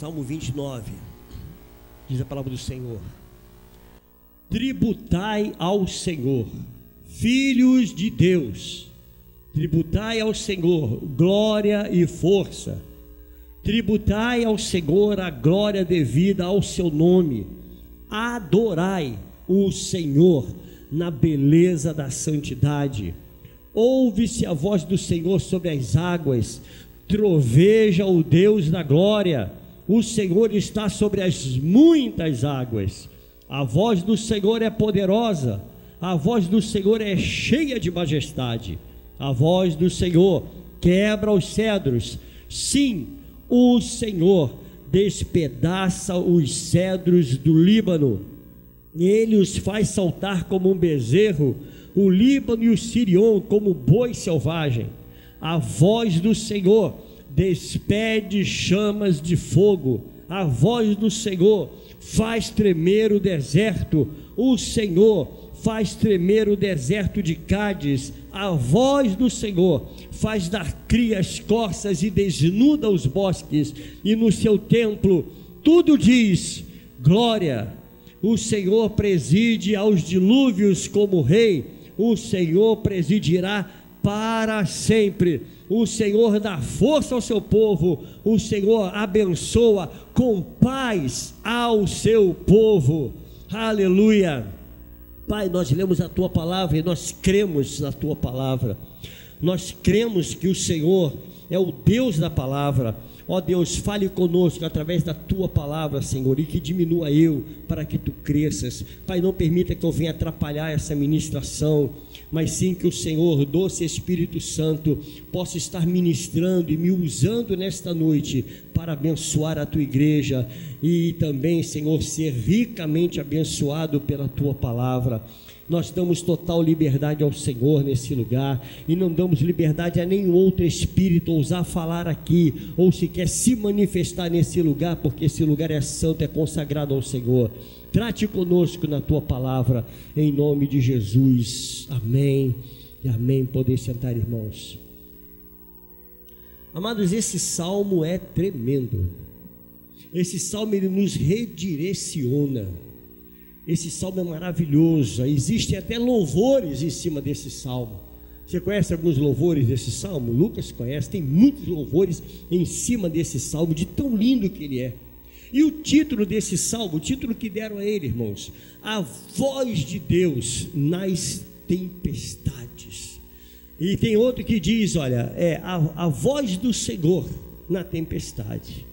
Salmo 29, diz a palavra do Senhor: tributai ao Senhor, filhos de Deus, tributai ao Senhor glória e força, tributai ao Senhor a glória devida ao seu nome, adorai o Senhor na beleza da santidade. Ouve-se a voz do Senhor sobre as águas, troveja o Deus da glória. O Senhor está sobre as muitas águas. A voz do Senhor é poderosa, a voz do Senhor é cheia de majestade. A voz do Senhor quebra os cedros. Sim, o Senhor despedaça os cedros do Líbano. Ele os faz saltar como um bezerro, o Líbano e o Sirion como boi selvagem. A voz do Senhor despede chamas de fogo. A voz do Senhor faz tremer o deserto. O Senhor faz tremer o deserto de Cádiz. A voz do Senhor faz dar cria as corças e desnuda os bosques, e no seu templo tudo diz glória. O Senhor preside aos dilúvios como rei. O Senhor presidirá para sempre. O Senhor dá força ao seu povo. O Senhor abençoa com paz ao seu povo. Aleluia. Pai, nós lemos a tua palavra e nós cremos na tua palavra. Nós cremos que o Senhor é o Deus da palavra. Ó Deus, fale conosco através da tua palavra, Senhor, e que diminua eu para que tu cresças. Pai, não permita que eu venha atrapalhar essa ministração, mas sim que o Senhor, doce Espírito Santo, possa estar ministrando e me usando nesta noite para abençoar a tua igreja e também, Senhor, ser ricamente abençoado pela tua palavra. Nós damos total liberdade ao Senhor nesse lugar, e não damos liberdade a nenhum outro espírito ousar falar aqui, ou sequer se manifestar nesse lugar, porque esse lugar é santo, é consagrado ao Senhor. Trate conosco na tua palavra, em nome de Jesus, amém e amém. Podem sentar, irmãos. Amados, esse salmo é tremendo. Esse salmo ele nos redireciona. Esse salmo é maravilhoso. Existem até louvores em cima desse salmo. Você conhece alguns louvores desse salmo? Lucas conhece, tem muitos louvores em cima desse salmo, de tão lindo que ele é. E o título desse salmo, o título que deram a ele, irmãos: a voz de Deus nas tempestades. E tem outro que diz, olha, a voz do Senhor na tempestade.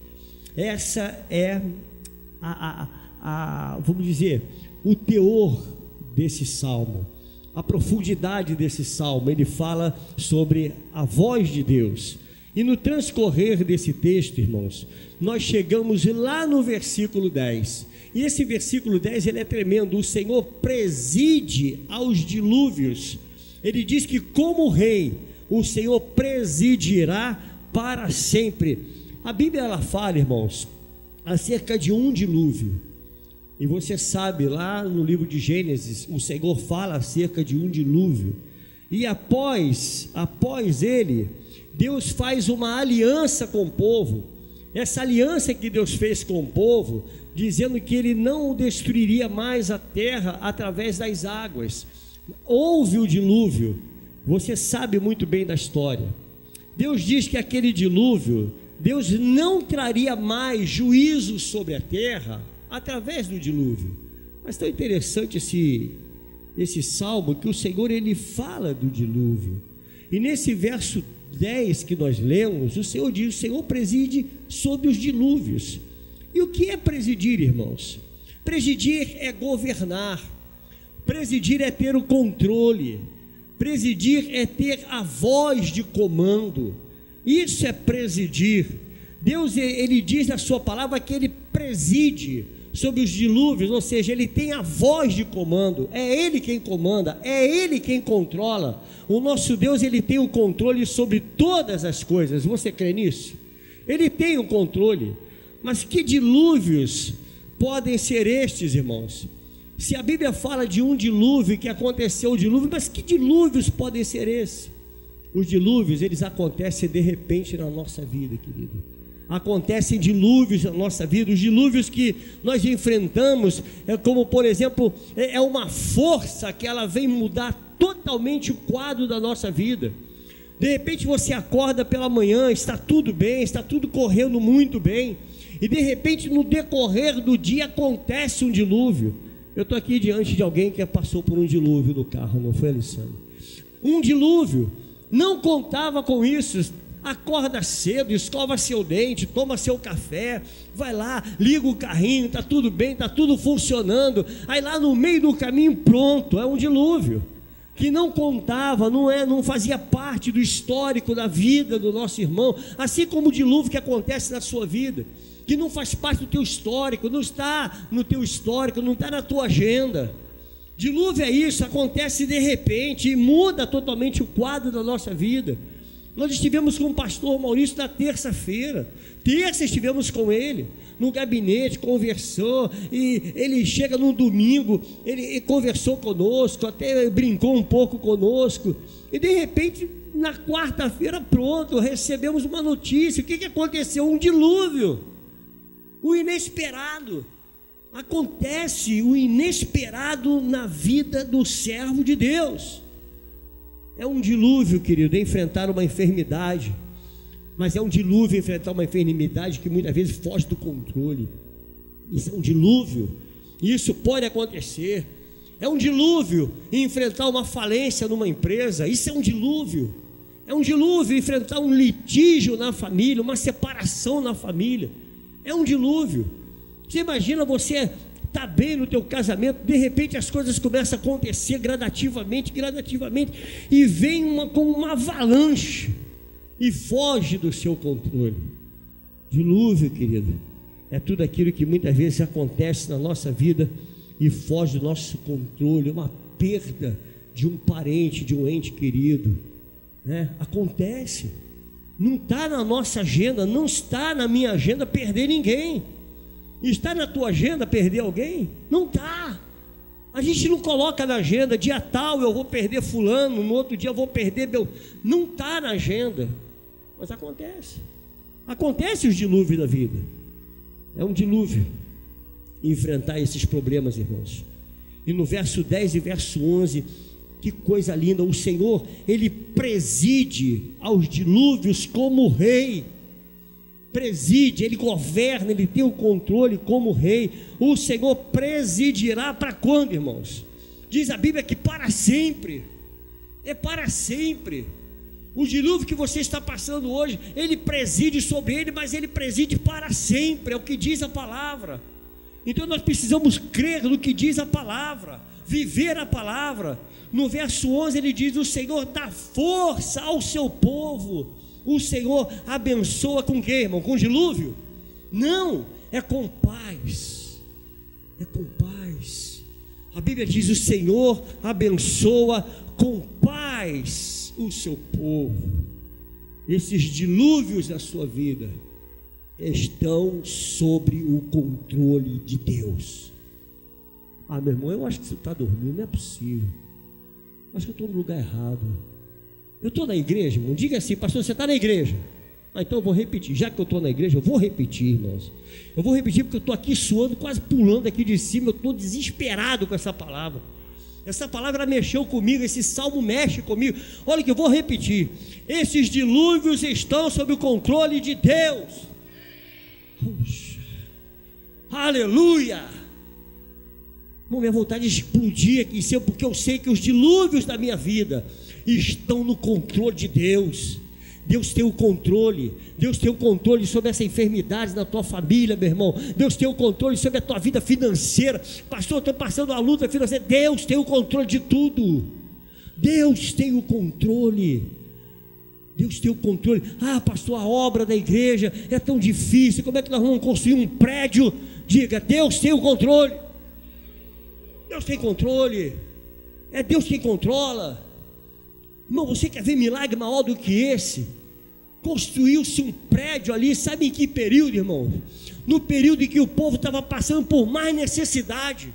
Essa é vamos dizer, o teor desse salmo, a profundidade desse salmo. Ele fala sobre a voz de Deus. E no transcorrer desse texto, irmãos, nós chegamos lá no versículo 10. E esse versículo 10 ele é tremendo. O Senhor preside aos dilúvios. Ele diz que como rei, o Senhor presidirá para sempre. A Bíblia ela fala, irmãos, acerca de um dilúvio. E você sabe, lá no livro de Gênesis, o Senhor fala acerca de um dilúvio. E após ele, Deus faz uma aliança com o povo. Essa aliança que Deus fez com o povo, dizendo que ele não destruiria mais a terra através das águas. Houve o dilúvio, você sabe muito bem da história. Deus diz que aquele dilúvio, Deus não traria mais juízo sobre a terra através do dilúvio. Mas tão interessante esse salmo, que o Senhor ele fala do dilúvio. E nesse verso 10 que nós lemos, o Senhor diz: o Senhor preside sobre os dilúvios. E o que é presidir, irmãos? Presidir é governar, presidir é ter o controle, presidir é ter a voz de comando. Isso é presidir. Deus ele diz na sua palavra que ele preside sobre os dilúvios, ou seja, ele tem a voz de comando. É ele quem comanda, é ele quem controla. O nosso Deus ele tem o controle sobre todas as coisas. Você crê nisso? Ele tem o controle. Mas que dilúvios podem ser estes, irmãos? Se a Bíblia fala de um dilúvio, que aconteceu o dilúvio, mas que dilúvios podem ser esses? Os dilúvios, eles acontecem de repente na nossa vida, querido. Acontecem dilúvios na nossa vida. Os dilúvios que nós enfrentamos como, por exemplo, é uma força que ela vem mudar totalmente o quadro da nossa vida. De repente você acorda pela manhã, está tudo bem, está tudo correndo muito bem, e de repente no decorrer do dia acontece um dilúvio. Eu estou aqui diante de alguém que passou por um dilúvio no carro, não foi, Alessandro? Um dilúvio, não contava com isso. Acorda cedo, escova seu dente, toma seu café, vai lá, liga o carrinho, está tudo bem, está tudo funcionando. Aí lá no meio do caminho, pronto, é um dilúvio que não contava, não fazia parte do histórico da vida do nosso irmão. Assim como o dilúvio que acontece na sua vida, que não faz parte do teu histórico, não está no teu histórico, não está na tua agenda. Dilúvio é isso, acontece de repente e muda totalmente o quadro da nossa vida. Nós estivemos com o pastor Maurício na terça-feira. Terça estivemos com ele no gabinete, conversou, e ele chega no domingo, ele conversou conosco, até brincou um pouco conosco, e de repente na quarta-feira, pronto, recebemos uma notícia. O que aconteceu? Um dilúvio, o inesperado. Acontece o inesperado na vida do servo de Deus. É um dilúvio, querido, enfrentar uma enfermidade, mas é um dilúvio enfrentar uma enfermidade que muitas vezes foge do controle. Isso é um dilúvio, isso pode acontecer. É um dilúvio enfrentar uma falência numa empresa, isso é um dilúvio. É um dilúvio enfrentar um litígio na família, uma separação na família, é um dilúvio. Você imagina, você está bem no teu casamento, de repente as coisas começam a acontecer gradativamente, e vem como uma avalanche, e foge do seu controle. Dilúvio, querido, é tudo aquilo que muitas vezes acontece na nossa vida, e foge do nosso controle. Uma perda de um parente, de um ente querido, né? Acontece, não está na nossa agenda, não está na minha agenda perder ninguém. Está na tua agenda perder alguém? Não está. A gente não coloca na agenda, dia tal eu vou perder fulano, no outro dia eu vou perder meu... Não está na agenda, mas acontece. Acontece os dilúvios da vida. É um dilúvio enfrentar esses problemas, irmãos. E no verso 10 e verso 11, que coisa linda, o Senhor, Ele preside aos dilúvios como rei. Preside, Ele governa, Ele tem o controle como rei. O Senhor presidirá para quando, irmãos? Diz a Bíblia que para sempre. É para sempre. O dilúvio que você está passando hoje, Ele preside sobre ele, mas Ele preside para sempre, é o que diz a palavra. Então nós precisamos crer no que diz a palavra, viver a palavra. No verso 11 ele diz: o Senhor dá força ao seu povo. O Senhor abençoa com quê, irmão? Com dilúvio? Não, é com paz. É com paz. A Bíblia diz: o Senhor abençoa com paz o seu povo. Esses dilúvios da sua vida estão sobre o controle de Deus. Ah, meu irmão, eu acho que você está dormindo, não é possível. Acho que eu estou no lugar errado. Eu estou na igreja, irmão. Diga assim: pastor, você está na igreja? Ah, então eu vou repetir. Já que eu estou na igreja, eu vou repetir, irmãos. Eu vou repetir porque eu estou aqui suando, quase pulando aqui de cima. Eu estou desesperado com essa palavra. Essa palavra mexeu comigo, esse salmo mexe comigo. Olha que eu vou repetir: esses dilúvios estão sob o controle de Deus. Puxa, aleluia. Minha vontade de explodir aqui em cima, porque eu sei que os dilúvios da minha vida estão no controle de Deus. Deus tem o controle. Deus tem o controle sobre essa enfermidade na tua família, meu irmão. Deus tem o controle sobre a tua vida financeira. Pastor, eu estou passando uma luta financeira. Deus tem o controle de tudo. Deus tem o controle. Deus tem o controle. Ah, pastor, a obra da igreja é tão difícil. Como é que nós vamos construir um prédio? Diga: Deus tem o controle. Deus tem controle. É Deus quem controla. Irmão, você quer ver milagre maior do que esse? Construiu-se um prédio ali, sabe em que período, irmão? No período em que o povo estava passando por mais necessidade.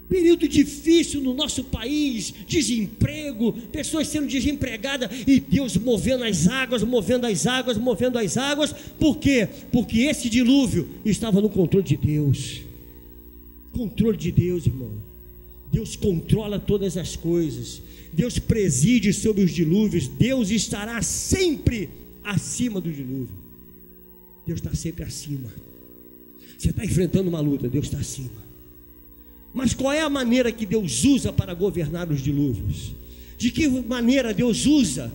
Período difícil no nosso país, desemprego, pessoas sendo desempregadas, e Deus movendo as águas, movendo as águas, movendo as águas. Por quê? Porque esse dilúvio estava no controle de Deus. Controle de Deus, irmão. Deus controla todas as coisas. Deus preside sobre os dilúvios. Deus estará sempre acima do dilúvio. Deus está sempre acima. Você está enfrentando uma luta, Deus está acima. Mas qual é a maneira que Deus usa para governar os dilúvios? De que maneira Deus usa?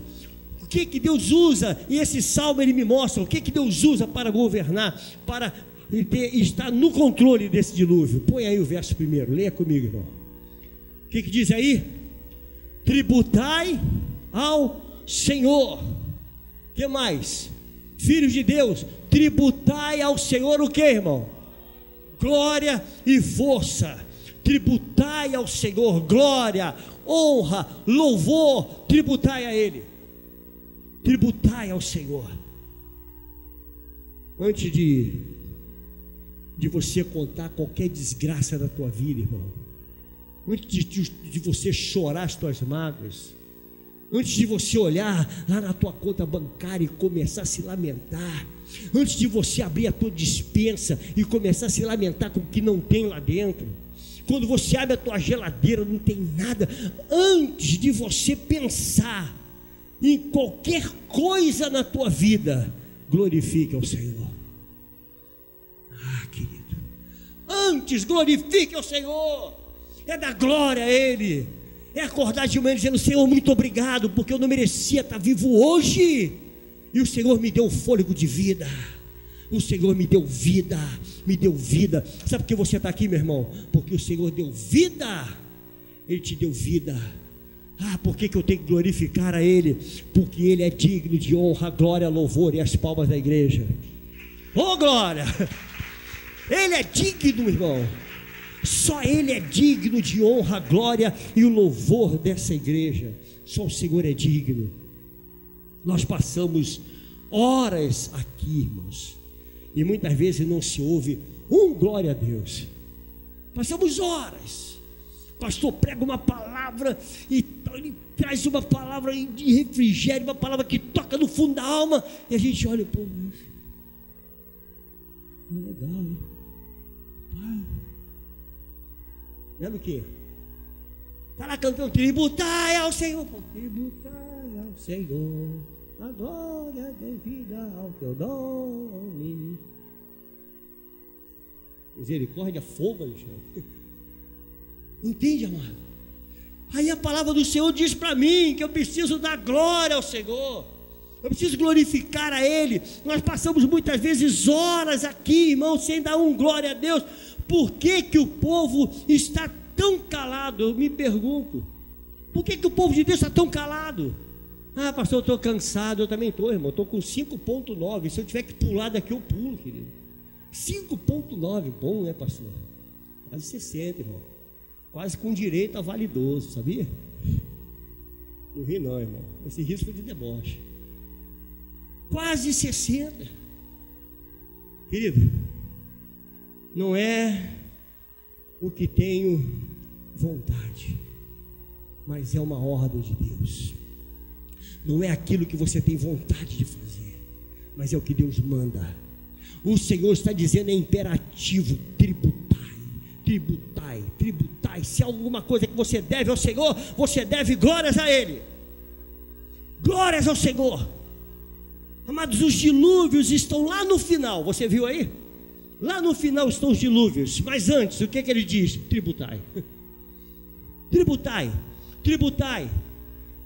O que Deus usa? E esse salmo ele me mostra o que Deus usa para governar, para estar no controle desse dilúvio. Põe aí o verso primeiro, leia comigo, irmão. O que diz aí? Tributai ao Senhor. O que mais? Filhos de Deus, tributai ao Senhor o que, irmão? Glória e força. Tributai ao Senhor glória, honra, louvor, tributai a Ele. Tributai ao Senhor. Antes de você contar qualquer desgraça da tua vida, irmão, antes de você chorar as tuas mágoas, antes de você olhar lá na tua conta bancária e começar a se lamentar, antes de você abrir a tua despensa e começar a se lamentar com o que não tem lá dentro, quando você abre a tua geladeira não tem nada, antes de você pensar em qualquer coisa na tua vida, glorifique ao Senhor. Querido, antes glorifique ao Senhor, é dar glória a Ele, é acordar de manhã dizendo: Senhor, muito obrigado, porque eu não merecia estar vivo hoje, e o Senhor me deu um fôlego de vida. O Senhor me deu vida, me deu vida. Sabe por que você está aqui, meu irmão? Porque o Senhor deu vida, Ele te deu vida. Por que eu tenho que glorificar a Ele? Porque Ele é digno de honra, glória, louvor, e as palmas da igreja. Oh glória! Ele é digno, irmão. Só Ele é digno de honra, glória e o louvor dessa igreja. Só o Senhor é digno. Nós passamos horas aqui, irmãos, e muitas vezes não se ouve glória a Deus. Passamos horas. O pastor prega uma palavra e ele traz uma palavra de refrigério, uma palavra que toca no fundo da alma, e a gente olha, pô, legal, hein? Lembra o que? Está lá cantando: tributai ao Senhor, tributai ao Senhor a glória devida ao teu nome. Misericórdia, fogo, Alexandre. Entende, amado? Aí a palavra do Senhor diz para mim que eu preciso dar glória ao Senhor, eu preciso glorificar a Ele. Nós passamos muitas vezes horas aqui, irmão, sem dar glória a Deus. Por que o povo está tão calado? Eu me pergunto, por que o povo de Deus está tão calado? Pastor, eu estou cansado. Eu também estou, irmão, estou com 5.9, se eu tiver que pular daqui eu pulo, querido. 5.9, bom, né, pastor? Quase 60, irmão, quase com direito a vale idoso, sabia? Não ri não, irmão, esse risco foi de deboche. Quase 60, querido. Não é o que tenho vontade, mas é uma ordem de Deus. Não é aquilo que você tem vontade de fazer, mas é o que Deus manda. O Senhor está dizendo, é imperativo: tributai, tributai, tributai. Se há alguma coisa que você deve ao Senhor, você deve glórias a Ele. Glórias ao Senhor. Amados, os dilúvios estão lá no final, você viu aí? Lá no final estão os dilúvios, mas antes, o que ele diz? Tributai. Tributai, tributai.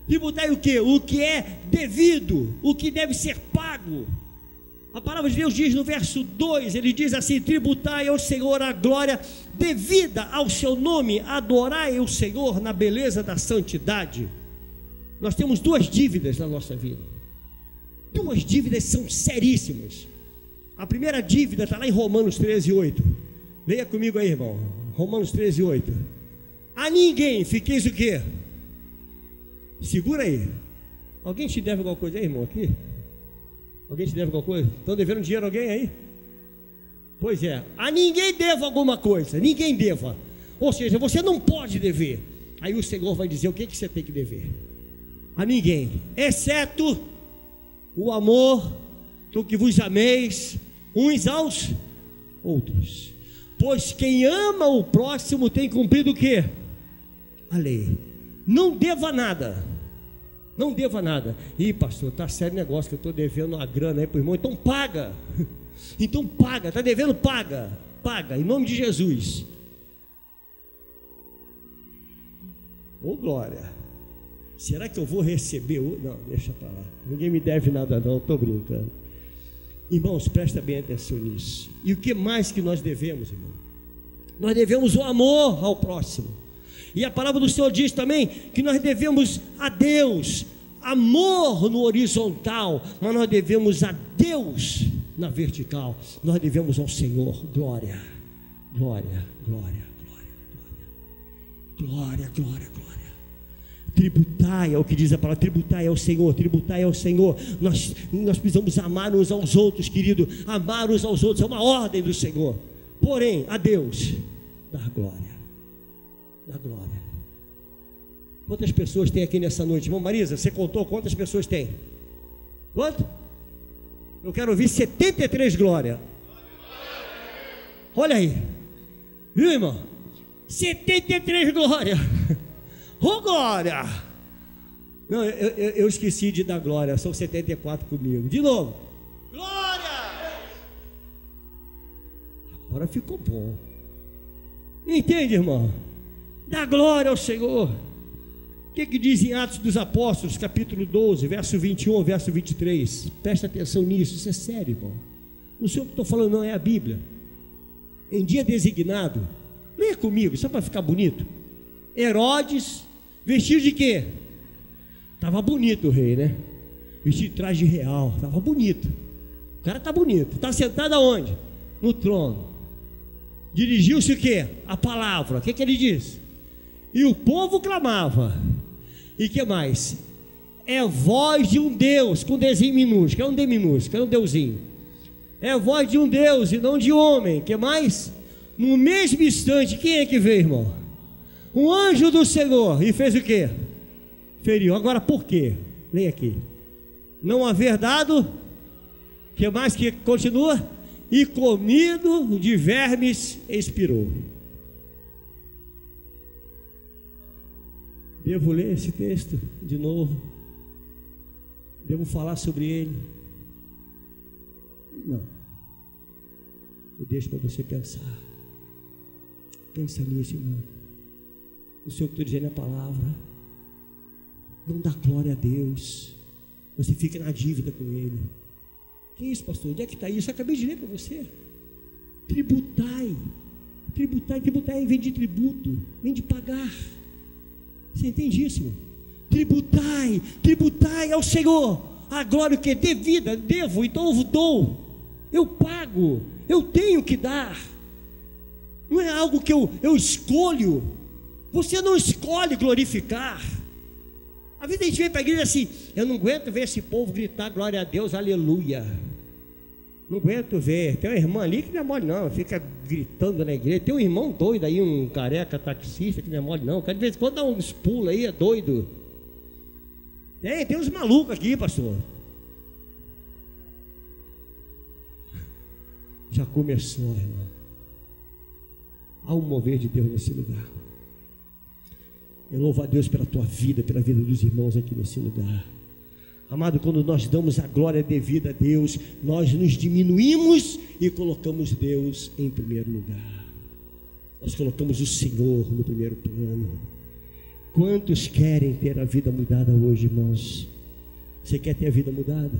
Tributai o que? O que é devido, o que deve ser pago. A palavra de Deus diz no verso 2, ele diz assim: tributai ao Senhor a glória devida ao seu nome, adorai o Senhor na beleza da santidade. Nós temos duas dívidas na nossa vida. Duas dívidas são seríssimas. A primeira dívida está lá em Romanos 13:8. Leia comigo aí, irmão. Romanos 13:8. A ninguém fiqueis o quê? Segura aí. Alguém te deve alguma coisa aí, irmão, aqui? Alguém te deve alguma coisa? Estão devendo dinheiro a alguém aí? Pois é, a ninguém deva alguma coisa, ninguém deva. Ou seja, você não pode dever. Aí o Senhor vai dizer o que você tem que dever. A ninguém, exceto o amor com que vos ameis uns aos outros. Pois quem ama o próximo tem cumprido o quê? A lei. Não deva nada. Não deva nada. Ih, pastor, tá sério o negócio que eu estou devendo uma grana aí para o irmão. Então paga. Então paga. Está devendo, paga. Paga, em nome de Jesus. Ô glória. Será que eu vou receber? Não, deixa para lá. Ninguém me deve nada não, estou brincando. Irmãos, presta bem atenção nisso. E o que mais que nós devemos, irmão? Nós devemos o amor ao próximo. E a palavra do Senhor diz também que nós devemos a Deus amor no horizontal, mas nós devemos a Deus na vertical. Nós devemos ao Senhor glória, glória, glória, glória, glória, glória, glória. Tributai é o que diz a palavra, tributai ao Senhor, tributai ao Senhor. Nós precisamos amar uns aos outros, querido. Amar uns aos outros é uma ordem do Senhor. Porém, a Deus dar glória. Da glória. Quantas pessoas tem aqui nessa noite? Irmão Marisa, você contou quantas pessoas tem? Quanto? Eu quero ouvir 73 glória. Olha aí. Viu, irmão? 73 glória. Ô glória. Não, eu esqueci de dar glória. São 74 comigo. De novo. Glória. Agora ficou bom. Entende, irmão? Dá glória ao Senhor. O que diz em Atos dos Apóstolos, capítulo 12, verso 21, verso 23? Presta atenção nisso, isso é sério, irmão. Não sei o que estou falando, não, é a Bíblia. Em dia designado, leia comigo, só para ficar bonito. Herodes, vestido de quê? Estava bonito o rei, né? Vestido de traje real, estava bonito. O cara está bonito. Está sentado aonde? No trono. Dirigiu-se o quê? A palavra. O que ele disse? E o povo clamava. E que mais? É voz de um Deus, com Dzinho minúsculo. É um D minúsculo, é um Deusinho. É voz de um Deus e não de homem. Que mais? No mesmo instante, quem é que veio, irmão? Um anjo do Senhor. E fez o quê? Feriu. Agora por quê? Leia aqui. Não haver dado. Que mais que continua? E comido de vermes expirou. Devo ler esse texto de novo? Devo falar sobre ele? Não. Eu deixo para você pensar. Pensa nisso, irmão. O Senhor que estou dizendo é a palavra. Não dá glória a Deus. Você fica na dívida com Ele. Que isso, pastor? Onde é que está isso? Eu acabei de ler para você. Tributai. Tributai, tributai vem de tributo, vem de pagar. Você entende isso, irmão? Tributai, tributai ao Senhor a glória que é devida, devo, então eu dou, eu pago, eu tenho que dar. Não é algo que eu escolho. Você não escolhe glorificar. Às vezes a gente vem para a igreja assim, eu não aguento ver esse povo gritar glória a Deus, aleluia. Não aguento ver. Tem uma irmã ali que não é mole não, fica gritando na igreja. Tem um irmão doido aí, um careca taxista que não é mole não. De vez em quando dá uns pulos aí, é doido. Tem uns malucos aqui, pastor. Já começou, irmão. Há um mover de Deus nesse lugar. Eu louvo a Deus pela tua vida, pela vida dos irmãos aqui nesse lugar. Amado, quando nós damos a glória devida a Deus, nós nos diminuímos e colocamos Deus em primeiro lugar. Nós colocamos o Senhor no primeiro plano. Quantos querem ter a vida mudada hoje, irmãos? Você quer ter a vida mudada?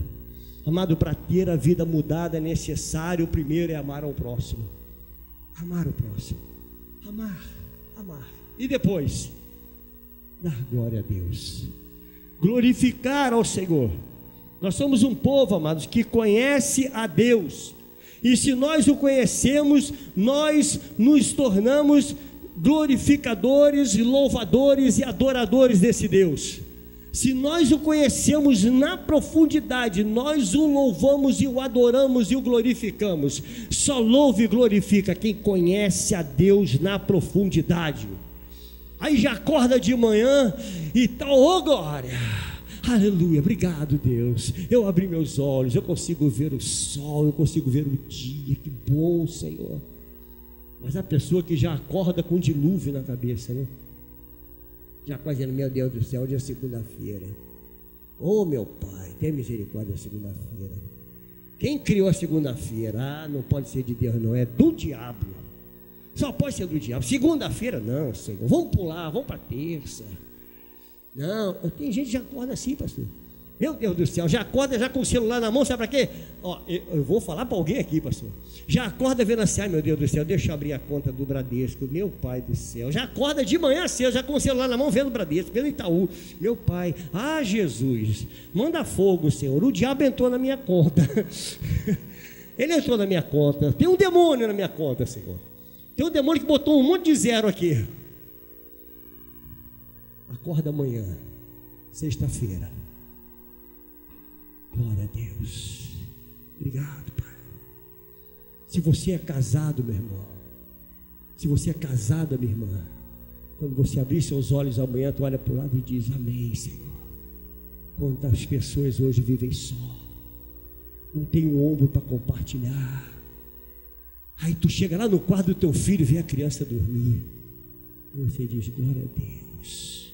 Amado, para ter a vida mudada é necessário, o primeiro é amar ao próximo. Amar o próximo. Amar. E depois, dar glória a Deus. Glorificar ao Senhor. Nós somos um povo, amados, que conhece a Deus, e se nós o conhecemos, nós nos tornamos glorificadores, louvadores e adoradores desse Deus. Se nós o conhecemos na profundidade, nós o louvamos e o adoramos e o glorificamos. Só louva e glorifica quem conhece a Deus na profundidade. Aí já acorda de manhã e tal, ô glória, aleluia, obrigado Deus, eu abri meus olhos, eu consigo ver o sol, eu consigo ver o dia, que bom Senhor. Mas a pessoa que já acorda com dilúvio na cabeça, né? Já quase dizendo, meu Deus do céu, hoje é segunda-feira. Oh meu Pai, tenha misericórdia da segunda-feira. Quem criou a segunda-feira? Ah, não pode ser de Deus não, é do diabo. Só pode ser do diabo. Segunda-feira não, Senhor, vamos pular, vamos para terça. Não, tem gente que já acorda assim, pastor. Meu Deus do céu, já acorda já com o celular na mão, sabe para quê? Ó, eu vou falar para alguém aqui, pastor. Já acorda vendo assim, ai meu Deus do céu, deixa eu abrir a conta do Bradesco, meu Pai do céu. Já acorda de manhã cedo, já com o celular na mão, vendo o Bradesco, vendo o Itaú. Meu Pai, ah Jesus, manda fogo, Senhor, o diabo entrou na minha conta. Ele entrou na minha conta, tem um demônio na minha conta, Senhor. Tem um demônio que botou um monte de zero aqui. Acorda amanhã, sexta-feira. Glória a Deus. Obrigado, Pai. Se você é casado, meu irmão, se você é casada, minha irmã, quando você abrir seus olhos amanhã, tu olha para o lado e diz, amém, Senhor. Quantas pessoas hoje vivem só, não tem um ombro para compartilhar. Aí tu chega lá no quarto do teu filho e vê a criança dormir, e você diz, glória a Deus,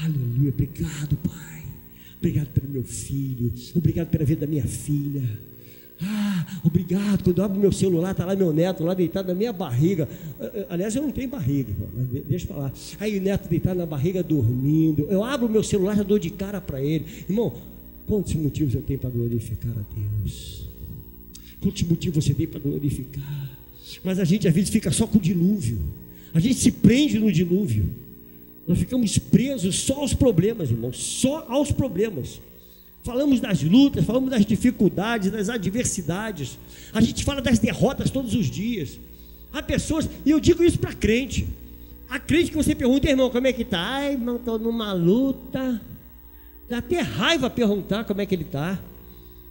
aleluia, obrigado Pai, obrigado pelo meu filho, obrigado pela vida da minha filha, obrigado, quando eu abro meu celular, está lá meu neto, lá deitado na minha barriga, aliás eu não tenho barriga, irmão, mas deixa eu falar, aí o neto deitado na barriga dormindo, eu abro o meu celular, já dou de cara para ele, irmão, quantos motivos eu tenho para glorificar a Deus? Quantos motivos você tem para glorificar? Mas a gente às vezes fica só com o dilúvio, a gente se prende no dilúvio, nós ficamos presos só aos problemas, irmão, só aos problemas. Falamos das lutas, falamos das dificuldades, das adversidades, a gente fala das derrotas todos os dias. Há pessoas, e eu digo isso para crente, a crente que você pergunta, irmão, como é que está? Ai, irmão, estou numa luta, dá até raiva perguntar como é que ele está,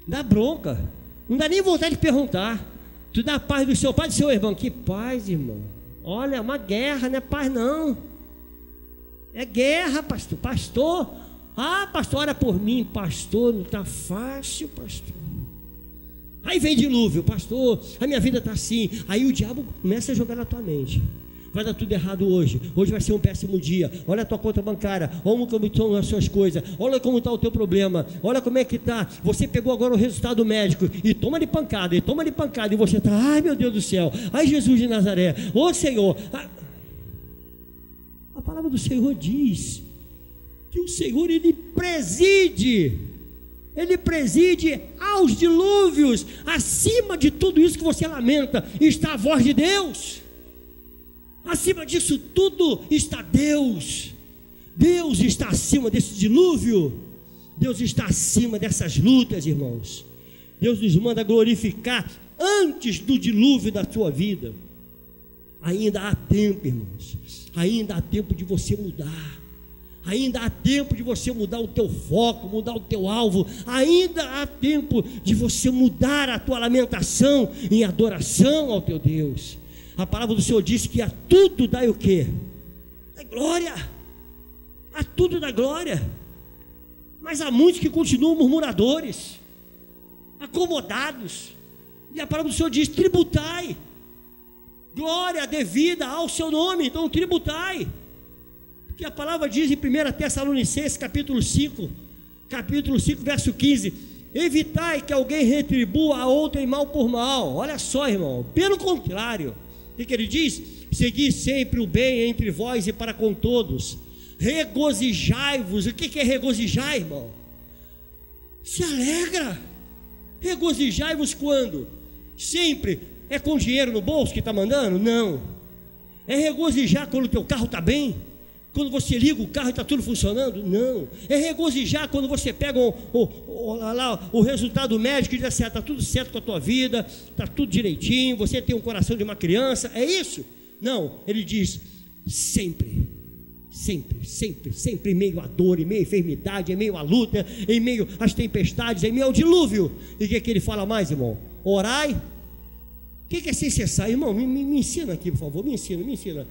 dá bronca, não dá nem vontade de perguntar. Tu dá a paz do seu pai e do seu irmão. Que paz, irmão? Olha, é uma guerra, não é paz não, é guerra, pastor. Pastor, pastor, ora por mim. Pastor, não está fácil, pastor. Aí vem dilúvio, pastor, a minha vida está assim. Aí o diabo começa a jogar na tua mente, vai dar tudo errado hoje vai ser um péssimo dia, olha a tua conta bancária, olha como estão as suas coisas, olha como está o teu problema, olha como é que está, você pegou agora o resultado médico, e toma de pancada, e você está, ai meu Deus do céu, ai Jesus de Nazaré, ô Senhor, a palavra do Senhor diz, que o Senhor Ele preside aos dilúvios, acima de tudo isso que você lamenta, está a voz de Deus. Acima disso tudo está Deus. Deus está acima desse dilúvio. Deus está acima dessas lutas, irmãos. Deus nos manda glorificar antes do dilúvio da tua vida. Ainda há tempo, irmãos. Ainda há tempo de você mudar. Ainda há tempo de você mudar o teu foco, mudar o teu alvo. Ainda há tempo de você mudar a tua lamentação em adoração ao teu Deus. A palavra do Senhor diz que a tudo dai o quê? É glória. A tudo dá glória. Mas há muitos que continuam murmuradores, acomodados. E a palavra do Senhor diz, tributai. Glória devida ao seu nome, então tributai. Porque a palavra diz em 1 Tessalonicenses capítulo 5, verso 15, evitai que alguém retribua a outro em mal por mal. Olha só, irmão, pelo contrário, o que ele diz? Segui sempre o bem entre vós e para com todos, regozijai-vos. O que é regozijar, irmão? Se alegra. Regozijai-vos quando? Sempre. É com dinheiro no bolso que está mandando? Não. É regozijar quando o teu carro está bem, quando você liga o carro e está tudo funcionando? Não. É regozijar quando você pega o resultado médico e diz assim, está tudo certo com a tua vida, está tudo direitinho, você tem um coração de uma criança, é isso? Não, ele diz, sempre, Sempre, sempre, sempre em meio à dor, em meio à enfermidade, em meio à luta, em meio às tempestades, em meio ao dilúvio. E o que ele fala mais, irmão? Orai. O que é sem cessar? Irmão, me ensina aqui, por favor, me ensina.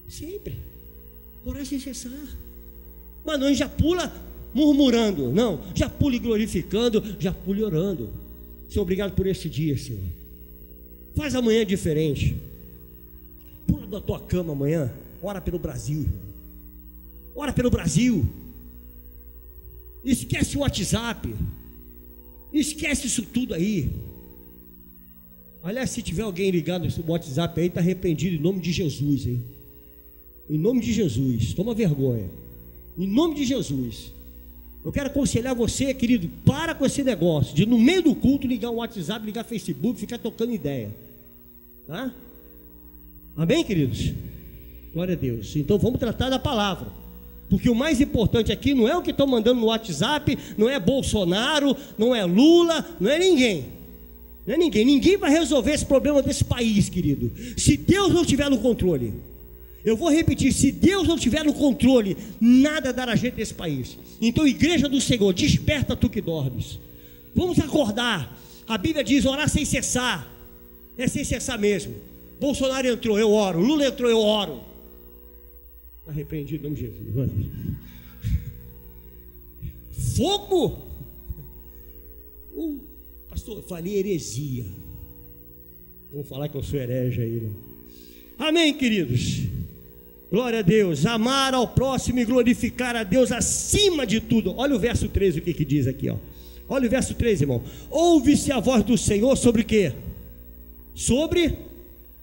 Sempre. Orar sem cessar. Mas não já pula murmurando, não, já pule glorificando, já pule orando. Senhor, obrigado por esse dia, Senhor. Faz amanhã diferente. Pula da tua cama amanhã, ora pelo Brasil, irmão. Ora pelo Brasil. Esquece o WhatsApp, esquece isso tudo aí. Aliás, se tiver alguém ligado no WhatsApp aí, está arrependido em nome de Jesus, hein? Em nome de Jesus, toma vergonha. Em nome de Jesus. Eu quero aconselhar você, querido, para com esse negócio de no meio do culto ligar o WhatsApp, ligar o Facebook, ficar tocando ideia, tá? Amém, queridos? Glória a Deus. Então vamos tratar da palavra, porque o mais importante aqui não é o que estão mandando no WhatsApp, não é Bolsonaro, não é Lula, não é ninguém. Não é ninguém. Ninguém vai resolver esse problema desse país, querido, se Deus não estiver no controle. Eu vou repetir, se Deus não estiver no controle, nada dará jeito nesse país. Então, igreja do Senhor, desperta tu que dormes. Vamos acordar. A Bíblia diz orar sem cessar. É sem cessar mesmo. Bolsonaro entrou, eu oro. Lula entrou, eu oro. Está repreendido em nome de Jesus. Fogo. Pastor, eu falei heresia. Vamos falar que eu sou herege aí, né? Amém, queridos. Glória a Deus. Amar ao próximo e glorificar a Deus acima de tudo. Olha o verso 13, o que diz aqui, ó. Olha o verso 13, irmão. Ouve-se a voz do Senhor sobre o quê? Sobre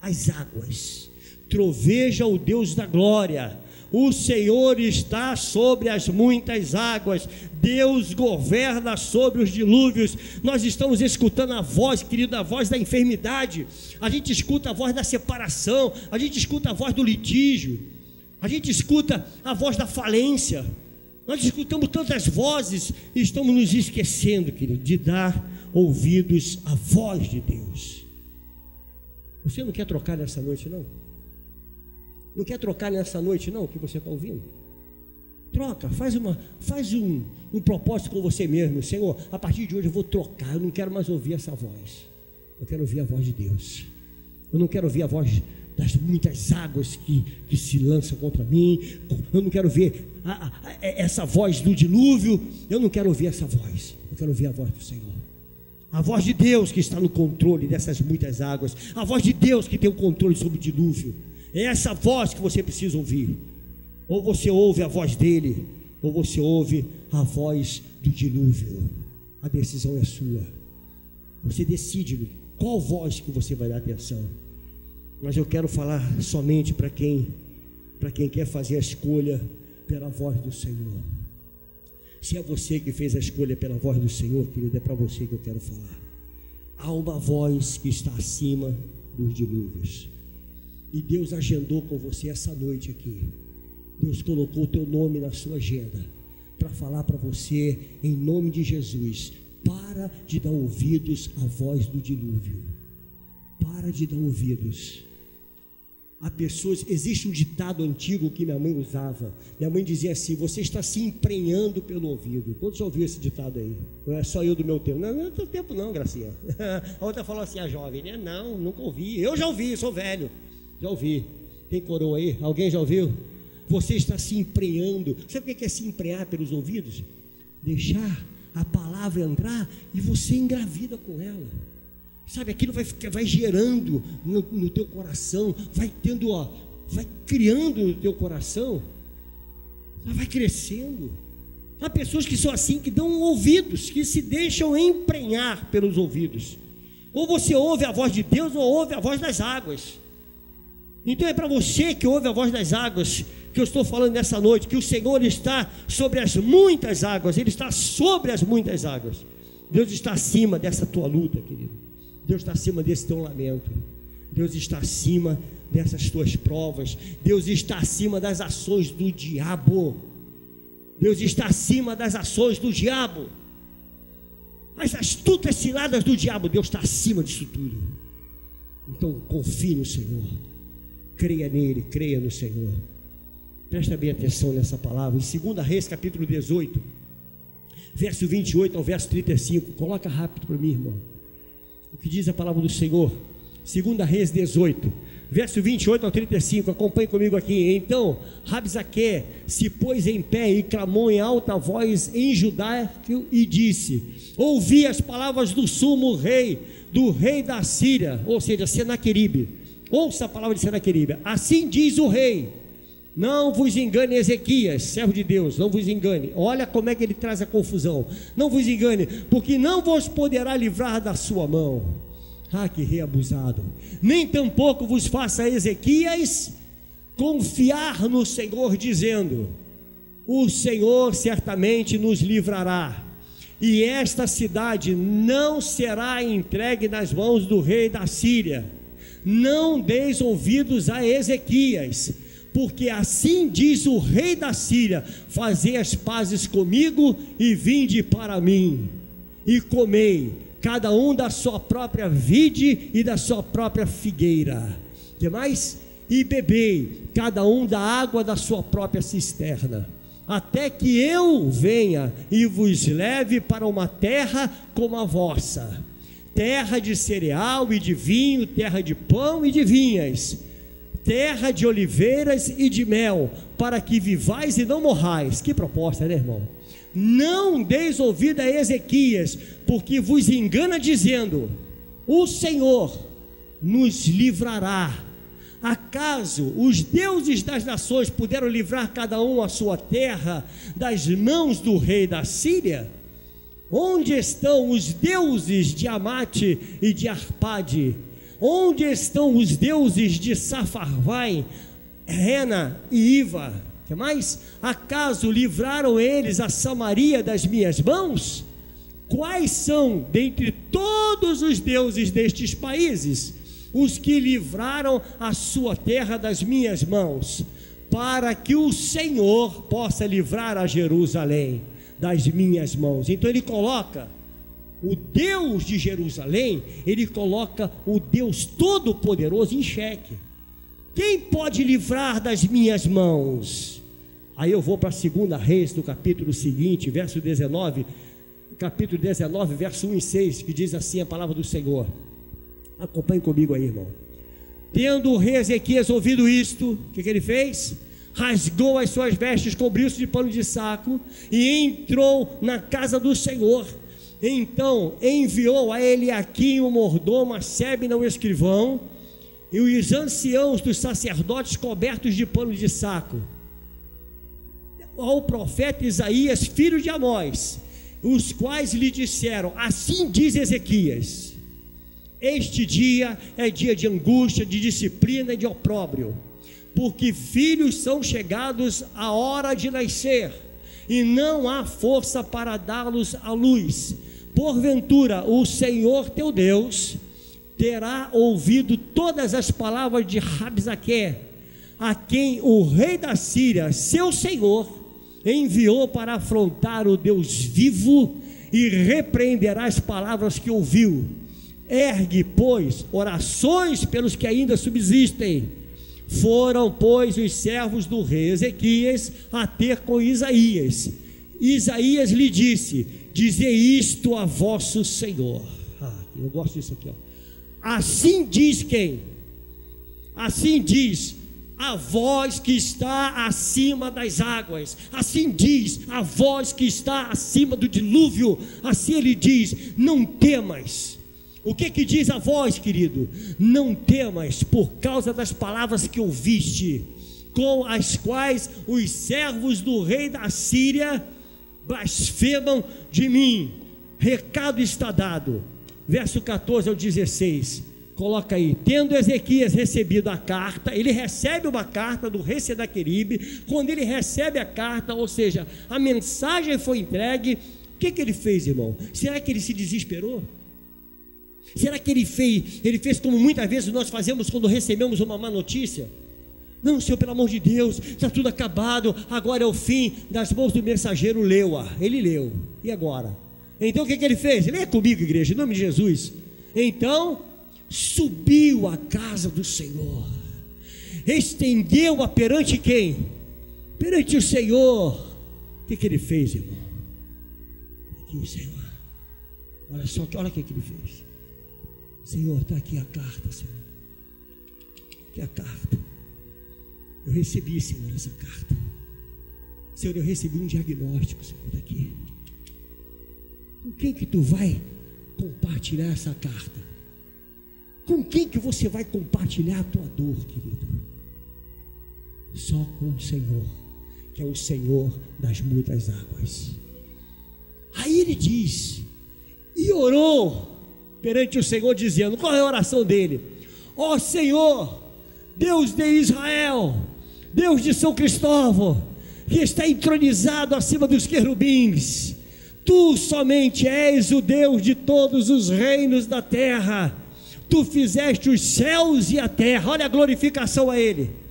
as águas. Troveja o Deus da glória. O Senhor está sobre as muitas águas. Deus governa sobre os dilúvios. Nós estamos escutando a voz, querido, a voz da enfermidade. A gente escuta a voz da separação. A gente escuta a voz do litígio. A gente escuta a voz da falência. Nós escutamos tantas vozes e estamos nos esquecendo, querido, de dar ouvidos à voz de Deus. Você não quer trocar nessa noite, não? Não quer trocar nessa noite, não, o que você está ouvindo? Troca, faz um propósito com você mesmo. Senhor, a partir de hoje eu vou trocar. Eu não quero mais ouvir essa voz. Eu quero ouvir a voz de Deus. Eu não quero ouvir a voz das muitas águas que se lançam contra mim. Eu não quero ver essa voz do dilúvio. Eu não quero ouvir essa voz. Eu quero ouvir a voz do Senhor. A voz de Deus que está no controle dessas muitas águas. A voz de Deus que tem o controle sobre o dilúvio. É essa voz que você precisa ouvir. Ou você ouve a voz dele, ou você ouve a voz do dilúvio. A decisão é sua. Você decide qual voz que você vai dar atenção. Mas eu quero falar somente para quem quer fazer a escolha pela voz do Senhor. Se é você que fez a escolha pela voz do Senhor, querido, é para você que eu quero falar. Há uma voz que está acima dos dilúvios. E Deus agendou com você essa noite aqui. Deus colocou o teu nome na sua agenda para falar para você, em nome de Jesus, para de dar ouvidos à voz do dilúvio. Para de dar ouvidos. Há pessoas, existe um ditado antigo que minha mãe usava. Minha mãe dizia assim: você está se emprenhando pelo ouvido. Quantos já ouviu esse ditado aí? Não é só eu do meu tempo. Não é do teu tempo não, Gracinha. A outra falou assim, a jovem, né? Não, nunca ouvi. Eu já ouvi, sou velho. Já ouvi. Tem coroa aí? Alguém já ouviu? Você está se emprenhando. Sabe o que é se emprenhar pelos ouvidos? Deixar a palavra entrar e você engravida com ela. Sabe, aquilo vai gerando no teu coração, vai criando no teu coração, vai crescendo. Há pessoas que são assim, que dão ouvidos, que se deixam emprenhar pelos ouvidos. Ou você ouve a voz de Deus, ou ouve a voz das águas. Então é para você que ouve a voz das águas que eu estou falando nessa noite, que o Senhor está sobre as muitas águas. Ele está sobre as muitas águas. Deus está acima dessa tua luta, querido. Deus está acima desse teu lamento. Deus está acima dessas tuas provas. Deus está acima das ações do diabo. Deus está acima das ações do diabo. As astutas ciladas do diabo, Deus está acima disso tudo. Então confie no Senhor. Creia nele, creia no Senhor. Presta bem atenção nessa palavra. Em 2 Reis, capítulo 18, verso 28 ao verso 35. Coloca rápido para mim, irmão. O que diz a palavra do Senhor? 2 Reis 18, verso 28 ao 35. Acompanhe comigo aqui. Então Rabsaque se pôs em pé e clamou em alta voz em judaico e disse: ouvi as palavras do sumo rei, do rei da Síria, ou seja, Senaqueribe. Ouça a palavra de Senaqueribe. Assim diz o rei: não vos engane, Ezequias, servo de Deus, não vos engane. Olha como é que ele traz a confusão. Não vos engane, porque não vos poderá livrar da sua mão. Ah, que rei abusado. Nem tampouco vos faça Ezequias confiar no Senhor, dizendo: o Senhor certamente nos livrará, e esta cidade não será entregue nas mãos do rei da Síria. Não deis ouvidos a Ezequias, porque assim diz o rei da Síria: fazei as pazes comigo e vinde para mim, e comei, cada um da sua própria vide e da sua própria figueira. Que mais? E bebei, cada um da água da sua própria cisterna, até que eu venha e vos leve para uma terra como a vossa, terra de cereal e de vinho, terra de pão e de vinhas, terra de oliveiras e de mel, para que vivais e não morrais. Que proposta, né, irmão? Não deis ouvido a Ezequias, porque vos engana dizendo: o Senhor nos livrará. Acaso os deuses das nações puderam livrar cada um a sua terra das mãos do rei da Síria? Onde estão os deuses de Amate e de Arpade? Onde estão os deuses de Safarvai, Rena e Iva? Que mais? Acaso livraram eles a Samaria das minhas mãos? Quais são dentre todos os deuses destes países os que livraram a sua terra das minhas mãos, para que o Senhor possa livrar a Jerusalém das minhas mãos? Então ele coloca o Deus de Jerusalém, ele coloca o Deus Todo-Poderoso em xeque. Quem pode livrar das minhas mãos? Aí eu vou para 2 Reis, no capítulo seguinte, verso 19, capítulo 19, verso 1 e 6, que diz assim a palavra do Senhor. Acompanhe comigo aí, irmão. Tendo o rei Ezequias ouvido isto, o que ele fez? Rasgou as suas vestes, cobriu-se de pano de saco e entrou na casa do Senhor. Então enviou a Eliaquim, o mordomo, a Sebna, o escrivão, e os anciãos dos sacerdotes cobertos de pano de saco, ao profeta Isaías, filho de Amós, os quais lhe disseram: assim diz Ezequias, este dia é dia de angústia, de disciplina e de opróbrio, porque filhos são chegados à hora de nascer, e não há força para dá-los à luz. Porventura o Senhor teu Deus terá ouvido todas as palavras de Rabsaque, a quem o rei da Síria, seu senhor, enviou para afrontar o Deus vivo, e repreenderá as palavras que ouviu. Ergue, pois, orações pelos que ainda subsistem. Foram, pois, os servos do rei Ezequias a ter com Isaías. Isaías lhe disse: dizei isto a vosso Senhor. Eu gosto disso aqui, ó. Assim diz quem? Assim diz a voz que está acima das águas, assim diz a voz que está acima do dilúvio. Assim ele diz: não temas. O que diz a voz, querido? Não temas por causa das palavras que ouviste, com as quais os servos do rei da Síria blasfemam de mim. Recado está dado. Verso 14 ao 16, coloca aí. Tendo Ezequias recebido a carta, ele recebe uma carta do rei Senaqueribe. Quando ele recebe a carta, ou seja, a mensagem foi entregue, o que ele fez, irmão? Será que ele se desesperou? Será que ele fez como muitas vezes nós fazemos quando recebemos uma má notícia? Não, Senhor, pelo amor de Deus, está tudo acabado, agora é o fim. Das mãos do mensageiro, ele leu, e agora? Então o que ele fez? Leia comigo, igreja, em nome de Jesus. Então subiu à casa do Senhor, estendeu-a perante quem? perante o Senhor. O que ele fez, irmão? Aqui, Senhor, olha só, olha o que ele fez. Senhor, está aqui a carta, Senhor. Aqui a carta. Eu recebi, Senhor, essa carta. Senhor, eu recebi um diagnóstico, Senhor, daqui. Com quem que tu vai compartilhar essa carta? Com quem que você vai compartilhar a tua dor, querido? Só com o Senhor, que é o Senhor das muitas águas. Aí ele diz, e orou perante o Senhor, dizendo, qual é a oração dele? Ó Senhor, Deus de Israel, Deus de São Cristóvão, que está entronizado acima dos querubins, tu somente és o Deus de todos os reinos da terra, tu fizeste os céus e a terra. Olha a glorificação a ele.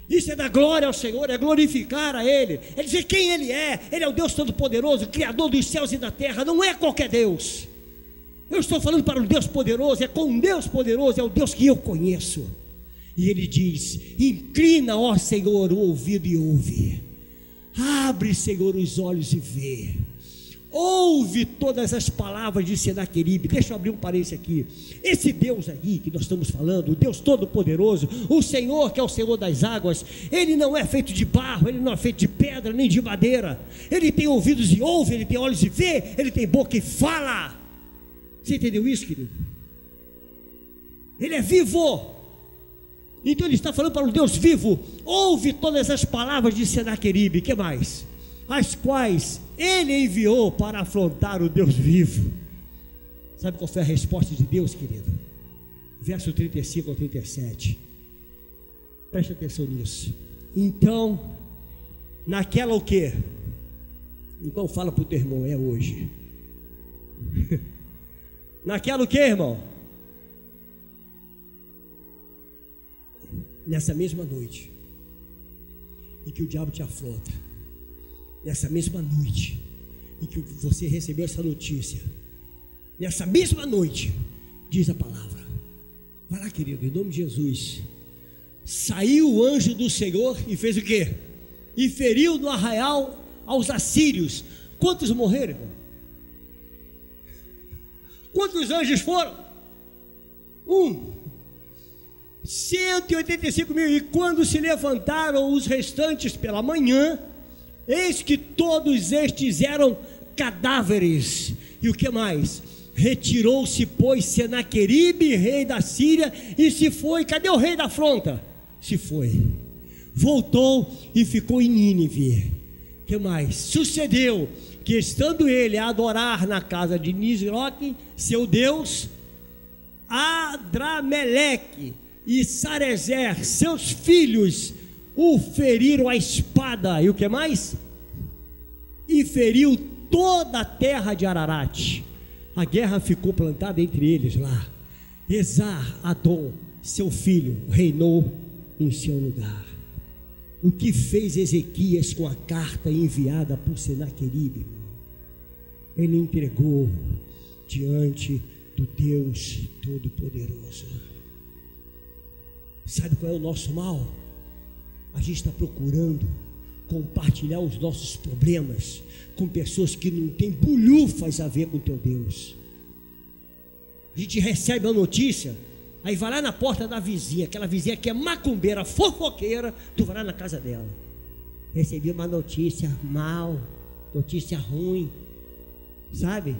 Isso é dar glória ao Senhor, é glorificar a ele, é dizer quem ele é o Deus Todo-Poderoso, Criador dos céus e da terra, não é qualquer Deus. Eu estou falando para um Deus poderoso, é com um Deus poderoso, é o Deus que eu conheço. E ele diz, inclina, ó Senhor, o ouvido e ouve, abre, Senhor, os olhos e vê, ouve todas as palavras de Senaqueribe. Deixa eu abrir um parênteses aqui. Esse Deus aí que nós estamos falando, o Deus Todo-Poderoso, o Senhor que é o Senhor das águas, ele não é feito de barro, ele não é feito de pedra, nem de madeira. Ele tem ouvidos e ouve, ele tem olhos e vê, ele tem boca e fala. Você entendeu isso, querido? Ele é vivo. Então ele está falando para um Deus vivo. Ouve todas as palavras de Senaqueribe. Que mais? As quais ele enviou para afrontar o Deus vivo. Sabe qual foi a resposta de Deus, querido? Verso 35 ao 37. Preste atenção nisso. Então, naquela o quê? Então fala para o teu irmão, é hoje. Naquela o quê, irmão? Nessa mesma noite em que o diabo te afronta, nessa mesma noite em que você recebeu essa notícia, nessa mesma noite, diz a palavra, vai lá, querido, em nome de Jesus, saiu o anjo do Senhor e fez o quê? E feriu no arraial aos assírios. Quantos morreram, irmão? Quantos anjos foram? 185 mil. E quando se levantaram os restantes pela manhã, eis que todos estes eram cadáveres. E o que mais? Retirou-se, pois, Senaqueribe, rei da Síria, e se foi. Cadê o rei da afronta? Se foi. Voltou e ficou em Nínive. O que mais? Sucedeu que, estando ele a adorar na casa de Nisroque, seu Deus, Adrameleque e Sarezer, seus filhos, o feriram a espada. E o que mais? E feriu toda a terra de Ararat. A guerra ficou plantada entre eles lá. Esar-Adom, seu filho, reinou em seu lugar. O que fez Ezequias com a carta enviada por Senaqueribe? Ele entregou diante do Deus Todo-Poderoso. Sabe qual é o nosso mal? A gente está procurando compartilhar os nossos problemas com pessoas que não têm bolhufas a ver com teu Deus. A gente recebe a notícia, aí vai lá na porta da vizinha, aquela vizinha que é macumbeira, fofoqueira, tu vai lá na casa dela. Recebi uma notícia mal, notícia ruim, sabe?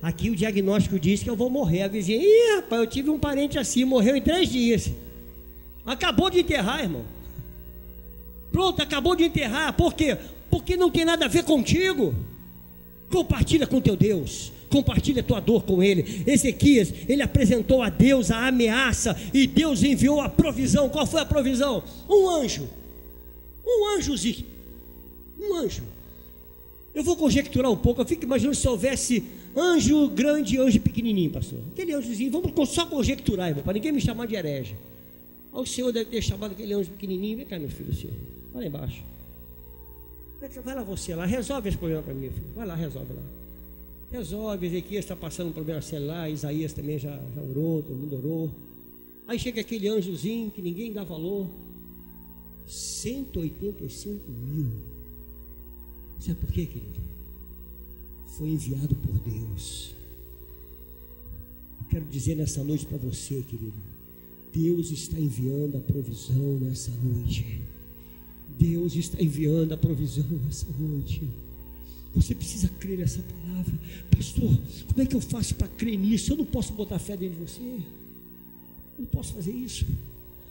Aqui o diagnóstico diz que eu vou morrer. A vizinha, ih, rapaz, eu tive um parente assim, morreu em 3 dias. Acabou de enterrar, irmão. Pronto, acabou de enterrar. Por quê? Porque não tem nada a ver contigo. Compartilha com teu Deus, compartilha a tua dor com ele. Ezequias, ele apresentou a Deus a ameaça e Deus enviou a provisão. Qual foi a provisão? Um anjo. Um anjozinho. Um anjo. Eu vou conjecturar um pouco. Eu fico imaginando se houvesse anjo grande e anjo pequenininho, pastor. Aquele anjozinho, vamos só conjecturar, irmão, para ninguém me chamar de herege. O Senhor deve ter chamado aquele anjo pequenininho. Vem cá, meu filho, senhor. Vai lá embaixo. Vai lá você lá, resolve esse problema para mim, filho. Vai lá, resolve lá. Resolve. Ezequias está passando um problema sério lá. Isaías também já orou, todo mundo orou. Aí chega aquele anjozinho que ninguém dá valor. 185 mil. Sabe por quê, querido? Foi enviado por Deus. Eu quero dizer nessa noite para você, querido, Deus está enviando a provisão nessa noite. Deus está enviando a provisão nessa noite. Você precisa crer nessa palavra. Pastor, como é que eu faço para crer nisso? Eu não posso botar fé dentro de você. Eu não posso fazer isso.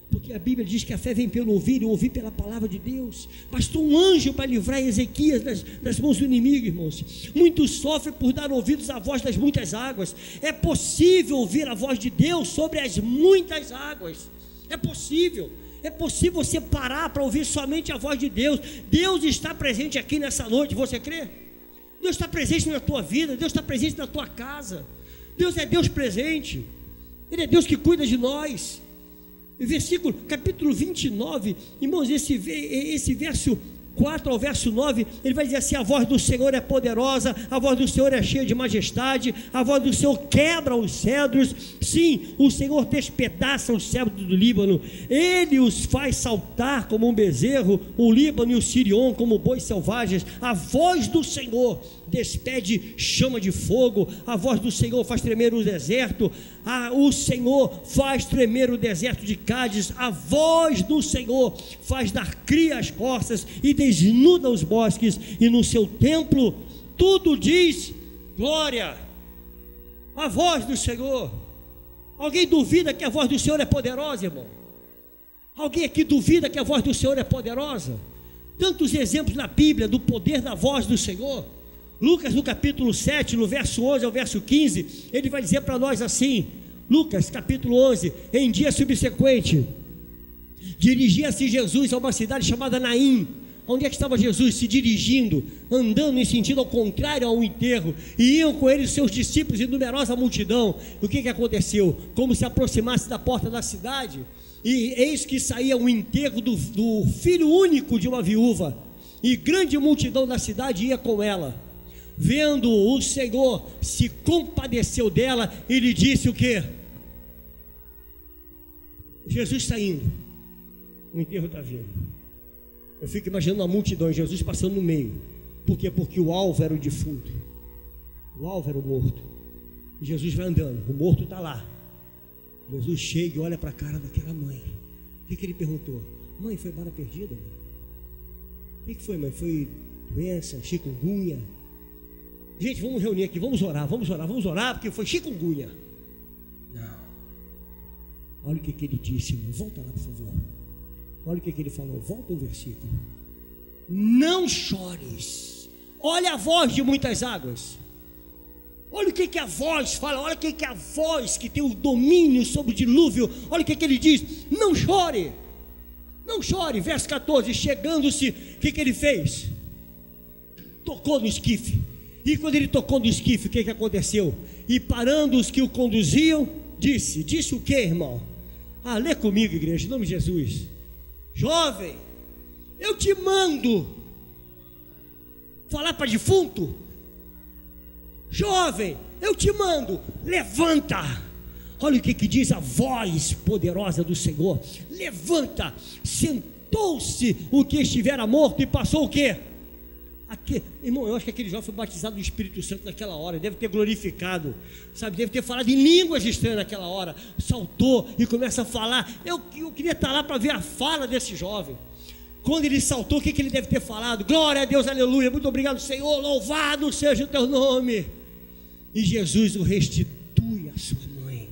Porque a Bíblia diz que a fé vem pelo ouvir e ouvir pela palavra de Deus. Bastou um anjo para livrar Ezequias das mãos do inimigo, irmãos. Muitos sofrem por dar ouvidos à voz das muitas águas. É possível ouvir a voz de Deus sobre as muitas águas. É possível. É possível você parar para ouvir somente a voz de Deus. Deus está presente aqui nessa noite, você crê? Deus está presente na tua vida, Deus está presente na tua casa. Deus é Deus presente. Ele é Deus que cuida de nós. Versículo, capítulo 29, irmãos, esse verso 4 ao verso 9, ele vai dizer assim: a voz do Senhor é poderosa, a voz do Senhor é cheia de majestade, a voz do Senhor quebra os cedros, sim, o Senhor despedaça os cedros do Líbano, Ele os faz saltar como um bezerro, o Líbano e o Sirion como bois selvagens. A voz do Senhor despede chama de fogo, a voz do Senhor faz tremer o deserto, o Senhor faz tremer o deserto de Cádiz, a voz do Senhor faz dar cria às corças e desnuda os bosques, e no seu templo tudo diz glória. A voz do Senhor. Alguém duvida que a voz do Senhor é poderosa, irmão? Alguém aqui duvida que a voz do Senhor é poderosa? Tantos exemplos na Bíblia do poder da voz do Senhor. Lucas no capítulo 7, no verso 11 ao verso 15, ele vai dizer para nós assim, Lucas capítulo 11, em dia subsequente, dirigia-se Jesus a uma cidade chamada Naim. Onde é que estava Jesus? Se dirigindo, andando em sentido ao contrário ao enterro, e iam com ele os seus discípulos e numerosa multidão. O que aconteceu? Como se aproximasse da porta da cidade, e eis que saía um enterro do filho único de uma viúva, e grande multidão da cidade ia com ela. Vendo o Senhor, se compadeceu dela e lhe disse o quê? Jesus saindo, o enterro está vindo. Eu fico imaginando a multidão, Jesus passando no meio. Por quê? Porque o alvo era o defunto, o alvo era o morto, e Jesus vai andando, o morto está lá. Jesus chega e olha para a cara daquela mãe. O que ele perguntou? Mãe, foi bala perdida, mãe? O que foi, mãe? Foi doença, chikungunya? Gente, vamos reunir aqui, vamos orar, porque foi chikungunya. Não. Olha o que ele disse, irmão. Volta lá, por favor. Olha o que ele falou, volta o versículo. Não chores. Olha a voz de muitas águas. Olha o que a voz fala. Olha o que a voz que tem o domínio sobre o dilúvio. Olha o que ele diz. Não chore. Não chore. Verso 14. Chegando-se, o que ele fez? Tocou no esquife. E quando ele tocou no esquife, o que aconteceu? E parando os que o conduziam, disse o que, irmão? Lê comigo, igreja, em nome de Jesus. Jovem, eu te mando falar para defunto. Jovem, eu te mando, levanta. Olha o que diz a voz poderosa do Senhor. Levanta. Sentou-se o que estivera morto e passou o quê? Irmão, eu acho que aquele jovem foi batizado do Espírito Santo naquela hora, deve ter glorificado, sabe, deve ter falado em línguas estranhas naquela hora, saltou e começa a falar. Eu queria estar lá para ver a fala desse jovem. Quando ele saltou, o que ele deve ter falado? Glória a Deus, aleluia, muito obrigado, Senhor, louvado seja o teu nome. E Jesus o restitui à sua mãe.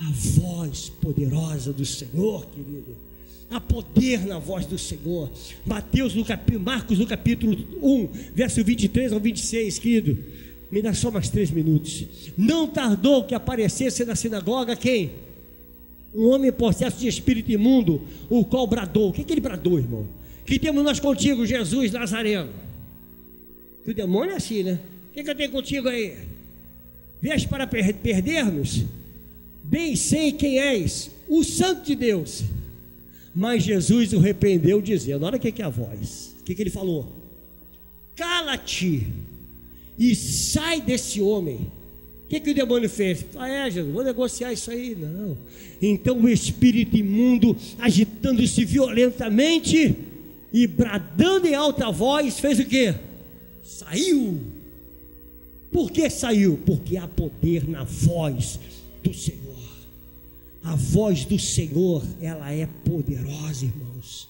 A voz poderosa do Senhor, querido. Há poder na voz do Senhor. Marcos no capítulo 1, verso 23 ao 26, querido, me dá só mais 3 minutos. Não tardou que aparecesse na sinagoga quem? Um homem possesso de espírito imundo, o qual bradou. O que ele bradou, irmão? Que temos nós contigo, Jesus Nazareno? Que o demônio é assim, né? O que eu tenho contigo aí? Vieste para perder-nos? Bem sei quem és, o Santo de Deus. Mas Jesus o repreendeu, dizendo: olha o que é a voz. O que ele falou? Cala-te e sai desse homem. O que o demônio fez? Jesus, vou negociar isso aí. Não. Então o espírito imundo, agitando-se violentamente e bradando em alta voz, fez o quê? Saiu. Por que saiu? Porque há poder na voz do Senhor. A voz do Senhor, ela é poderosa, irmãos.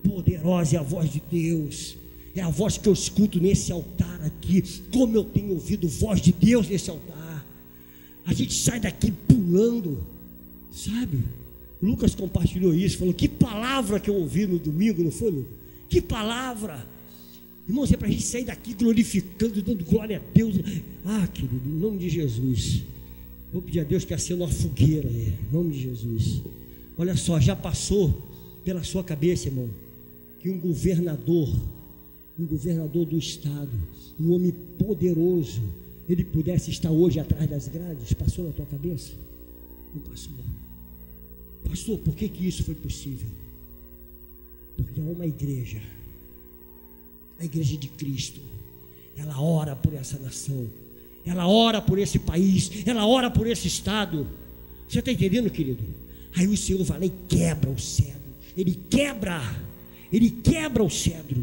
Poderosa é a voz de Deus. É a voz que eu escuto nesse altar aqui. Como eu tenho ouvido voz de Deus nesse altar. A gente sai daqui pulando, sabe? Lucas compartilhou isso, falou: que palavra que eu ouvi no domingo, não foi, Lucas? Que palavra! Irmãos, é para a gente sair daqui glorificando, dando glória a Deus. Querido, em nome de Jesus, vou pedir a Deus que acenda uma fogueira aí, em nome de Jesus. Olha só, já passou pela sua cabeça, irmão, que um governador do estado, um homem poderoso, ele pudesse estar hoje atrás das grades? Passou na tua cabeça? Não passou. Pastor, por que isso foi possível? Porque há uma igreja, a igreja de Cristo, ela ora por essa nação, ela ora por esse país, ela ora por esse estado. Você está entendendo, querido? Aí o Senhor vai lá e quebra o cedro. Ele quebra o cedro,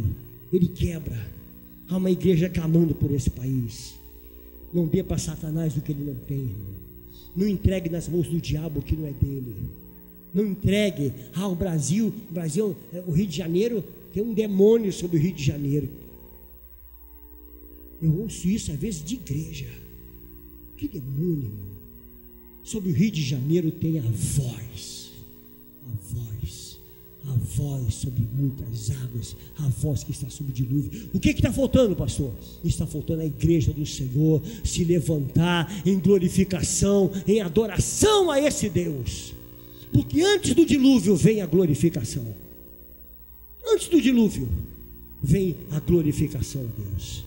ele quebra. Há uma igreja clamando por esse país. Não dê para Satanás o que ele não tem, irmão. Não entregue nas mãos do diabo o que não é dele. Não entregue. O Brasil, o Rio de Janeiro, tem um demônio sobre o Rio de Janeiro. Eu ouço isso às vezes de igreja. Que demônio, irmão. Sobre o Rio de Janeiro tem a voz sobre muitas águas, a voz que está sob o dilúvio. O que está faltando, pastor? Está faltando a igreja do Senhor se levantar em glorificação, em adoração a esse Deus. Porque antes do dilúvio vem a glorificação. Antes do dilúvio vem a glorificação a Deus.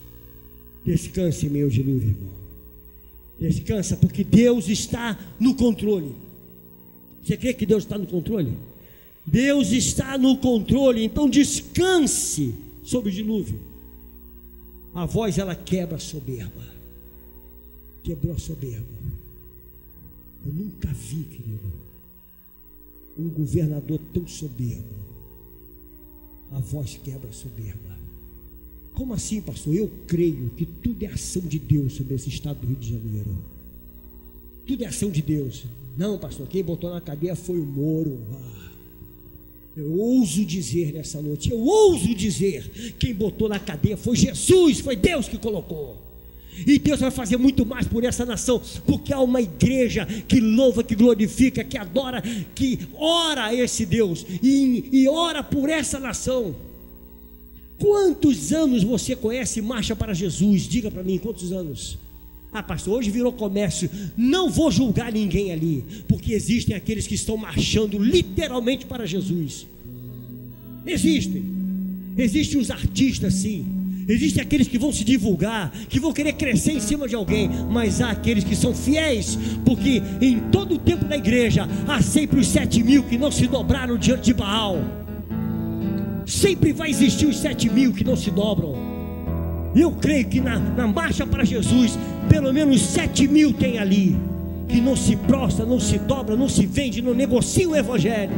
Descanse em meio dilúvio, irmão. Descansa, porque Deus está no controle. Você crê que Deus está no controle? Deus está no controle, então descanse sobre o dilúvio. A voz, ela quebra a soberba. Quebrou a soberba. Eu nunca vi, querido, um governador tão soberbo. A voz quebra a soberba. Como assim, pastor? Eu creio que tudo é ação de Deus sobre esse estado do Rio de Janeiro. Tudo é ação de Deus. Não, pastor, quem botou na cadeia foi o Moro. Eu ouso dizer nessa noite, quem botou na cadeia foi Jesus, foi Deus que colocou. E Deus vai fazer muito mais por essa nação, porque há uma igreja que louva, que glorifica, que adora, que ora a esse Deus e ora por essa nação. Quantos anos você conhece Marcha para Jesus? Diga para mim, quantos anos? Pastor, hoje virou comércio. Não vou julgar ninguém ali, porque existem aqueles que estão marchando literalmente para Jesus. Existem os artistas, sim. Existem aqueles que vão se divulgar, que vão querer crescer em cima de alguém. Mas há aqueles que são fiéis, porque em todo o tempo da igreja há sempre os 7.000 que não se dobraram diante de Baal. Sempre vai existir os 7.000 que não se dobram. Eu creio que na marcha para Jesus, pelo menos 7.000 tem ali, que não se prostra, não se dobra, não se vende, não negocia o evangelho.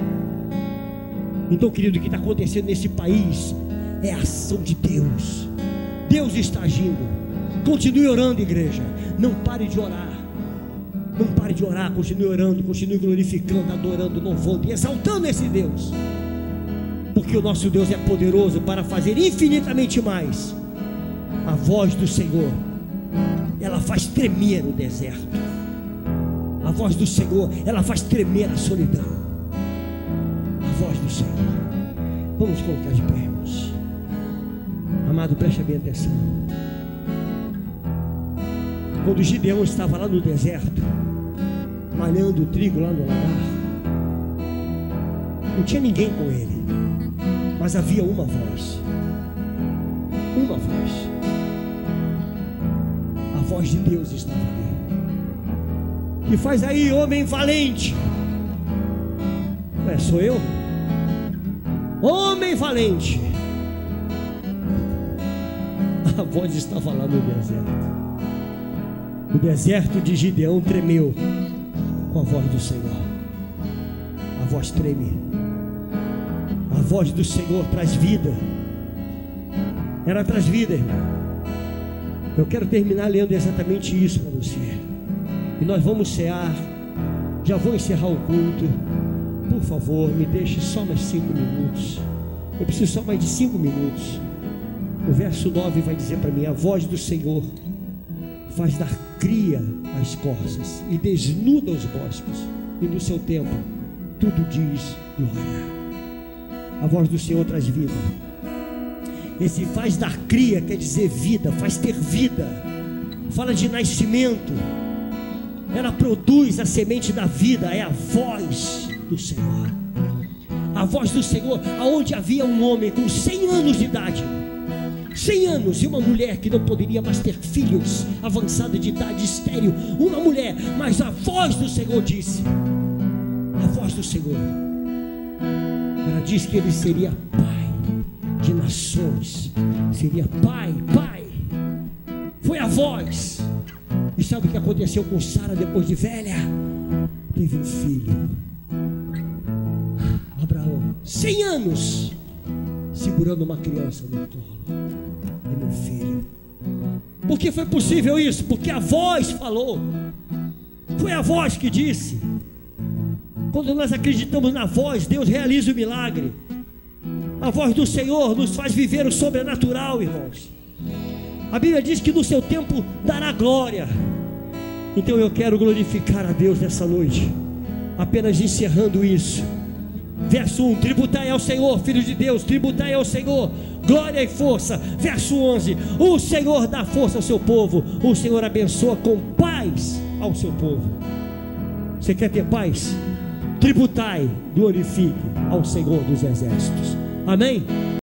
Então, querido, o que está acontecendo nesse país é a ação de Deus. Deus está agindo. Continue orando, igreja. Não pare de orar. Não pare de orar, continue orando, continue glorificando, adorando, louvando e exaltando esse Deus. Porque o nosso Deus é poderoso para fazer infinitamente mais. A voz do Senhor, ela faz tremer o deserto. A voz do Senhor, ela faz tremer a solidão. A voz do Senhor. Vamos colocar de pé, irmãos. Amado, preste bem atenção. Quando Gideão estava lá no deserto, malhando o trigo lá no lagar, não tinha ninguém com ele, mas havia uma voz. Uma voz. A voz de Deus estava ali. Que faz aí, homem valente? Não sou eu? Homem valente. A voz estava lá no deserto. O deserto de Gideão tremeu com a voz do Senhor. A voz treme. A voz do Senhor traz vida. Ela traz vida, irmão. Eu quero terminar lendo exatamente isso para você. E nós vamos cear. Já vou encerrar o culto. Por favor, me deixe só mais 5 minutos. Eu preciso só mais de 5 minutos. O verso 9 vai dizer para mim: a voz do Senhor faz dar cria às corças e desnuda os bosques, e no seu tempo tudo diz glória. A voz do Senhor traz vida. Esse faz dar cria quer dizer vida, faz ter vida. Fala de nascimento. Ela produz a semente da vida. É a voz do Senhor. A voz do Senhor, aonde havia um homem com 100 anos de idade, 100 anos, e uma mulher que não poderia mais ter filhos, avançada de idade, estéril, uma mulher, mas a voz do Senhor disse, a voz do Senhor, ela disse que ele seria pai de nações, seria pai. Foi a voz. E sabe o que aconteceu com Sara depois de velha? Teve um filho, Abraão, 100 anos, segurando uma criança no colo. É meu filho. Por que foi possível isso? Porque a voz falou. Foi a voz que disse. Quando nós acreditamos na voz, Deus realiza o milagre. A voz do Senhor nos faz viver o sobrenatural, irmãos. A Bíblia diz que no seu tempo dará glória. Então eu quero glorificar a Deus nessa noite, apenas encerrando isso. Verso 1, tributai ao Senhor, filhos de Deus, tributai ao Senhor glória e força. Verso 11, o Senhor dá força ao seu povo, o Senhor abençoa com paz ao seu povo. Você quer ter paz? Tributai, glorifique ao Senhor dos exércitos. Amém?